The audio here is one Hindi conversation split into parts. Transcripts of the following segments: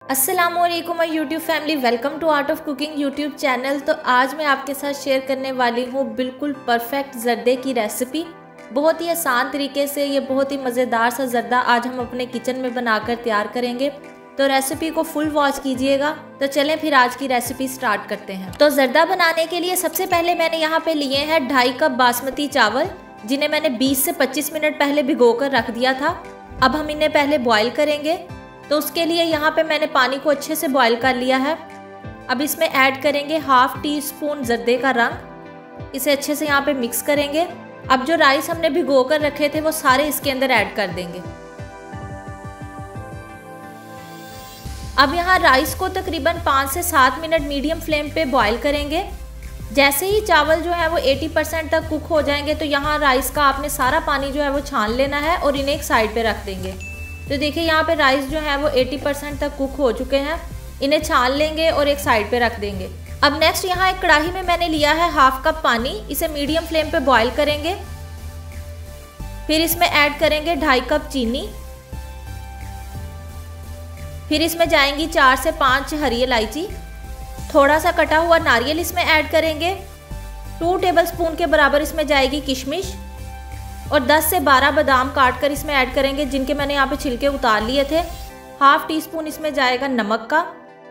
अस्सलामुअलैकुम YouTube family, welcome to art of cooking YouTube channel. तो आज मैं आपके साथ शेयर करने वाली हूँ बिल्कुल परफेक्ट ज़र्दे की रेसिपी। बहुत ही आसान तरीके से ये बहुत ही मज़ेदार सा ज़र्दा आज हम अपने किचन में बनाकर तैयार करेंगे। तो रेसिपी को फुल वॉच कीजिएगा। तो चलें फिर आज की रेसिपी स्टार्ट करते हैं। तो ज़र्दा बनाने के लिए सबसे पहले मैंने यहाँ पे लिए हैं 2.5 कप बासमती चावल, जिन्हें मैंने 20 से 25 मिनट पहले भिगो कर रख दिया था। अब हम इन्हें पहले बॉयल करेंगे। तो उसके लिए यहाँ पे मैंने पानी को अच्छे से बॉयल कर लिया है। अब इसमें ऐड करेंगे 1/2 टीस्पून ज़र्दे का रंग। इसे अच्छे से यहाँ पे मिक्स करेंगे। अब जो राइस हमने भिगो कर रखे थे वो सारे इसके अंदर ऐड कर देंगे। अब यहाँ राइस को तकरीबन 5 से 7 मिनट मीडियम फ्लेम पे बॉयल करेंगे। जैसे ही चावल जो है वो 80% तक कुक हो जाएंगे तो यहाँ राइस का आपने सारा पानी जो है वो छान लेना है और इन्हें एक साइड पे रख देंगे। तो देखिए यहाँ पे राइस जो है वो 80% तक कुक हो चुके हैं। इन्हें छान लेंगे और एक साइड पे रख देंगे। अब नेक्स्ट यहाँ एक कढ़ाई में मैंने लिया है 1/2 कप पानी। इसे मीडियम फ्लेम पे बॉईल करेंगे। फिर इसमें ऐड करेंगे 2.5 कप चीनी। फिर इसमें जाएंगी 4 से 5 हरी इलायची। थोड़ा सा कटा हुआ नारियल इसमें ऐड करेंगे। 2 टेबलस्पून के बराबर इसमें जाएगी किशमिश और 10 से 12 बादाम काट कर इसमें ऐड करेंगे, जिनके मैंने यहाँ पे छिलके उतार लिए थे। 1/2 टीस्पून इसमें जाएगा नमक का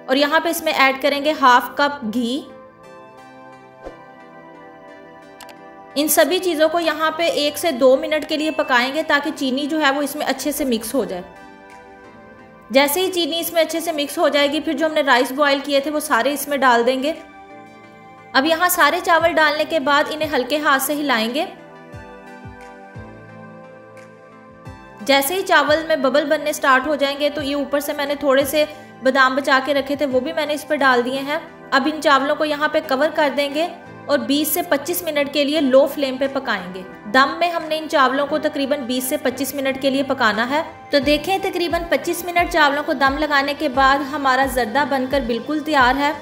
और यहाँ पे इसमें ऐड करेंगे 1/2 कप घी। इन सभी चीज़ों को यहाँ पे 1 से 2 मिनट के लिए पकाएंगे ताकि चीनी जो है वो इसमें अच्छे से मिक्स हो जाए। जैसे ही चीनी इसमें अच्छे से मिक्स हो जाएगी फिर जो हमने राइस बॉयल किए थे वो सारे इसमें डाल देंगे। अब यहाँ सारे चावल डालने के बाद इन्हें हल्के हाथ से हिलाएंगे। जैसे ही चावल में बबल बनने स्टार्ट हो जाएंगे तो ये ऊपर से मैंने थोड़े से बादाम बचा के रखे थे वो भी मैंने इस पर डाल दिए हैं। अब इन चावलों को यहाँ पे कवर कर देंगे और 20 से 25 मिनट के लिए लो फ्लेम पे पकाएंगे। दम में हमने इन चावलों को तकरीबन 20 से 25 मिनट के लिए पकाना है। तो देखें तकरीबन 25 मिनट चावलों को दम लगाने के बाद हमारा ज़र्दा बनकर बिल्कुल तैयार है।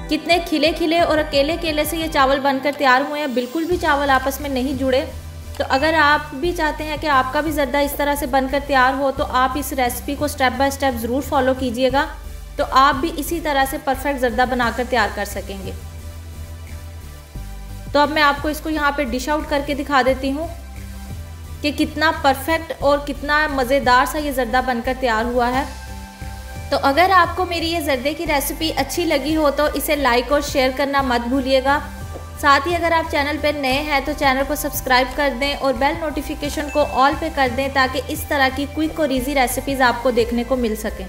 कितने खिले खिले और अकेले अकेले से ये चावल बनकर तैयार हुए हैं, बिल्कुल भी चावल आपस में नहीं जुड़े। तो अगर आप भी चाहते हैं कि आपका भी ज़र्दा इस तरह से बनकर तैयार हो तो आप इस रेसिपी को स्टेप बाय स्टेप ज़रूर फॉलो कीजिएगा। तो आप भी इसी तरह से परफेक्ट ज़र्दा बनाकर तैयार कर सकेंगे। तो अब मैं आपको इसको यहाँ पे डिश आउट करके दिखा देती हूँ कि कितना परफेक्ट और कितना मज़ेदार सा ये ज़र्दा बनकर तैयार हुआ है। तो अगर आपको मेरी ये ज़र्दे की रेसिपी अच्छी लगी हो तो इसे लाइक और शेयर करना मत भूलिएगा। साथ ही अगर आप चैनल पर नए हैं तो चैनल को सब्सक्राइब कर दें और बेल नोटिफिकेशन को ऑल पे कर दें ताकि इस तरह की क्विक और ईजी रेसिपीज़ आपको देखने को मिल सकें।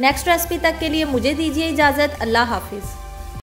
नेक्स्ट रेसिपी तक के लिए मुझे दीजिए इजाज़त। अल्लाह हाफिज़।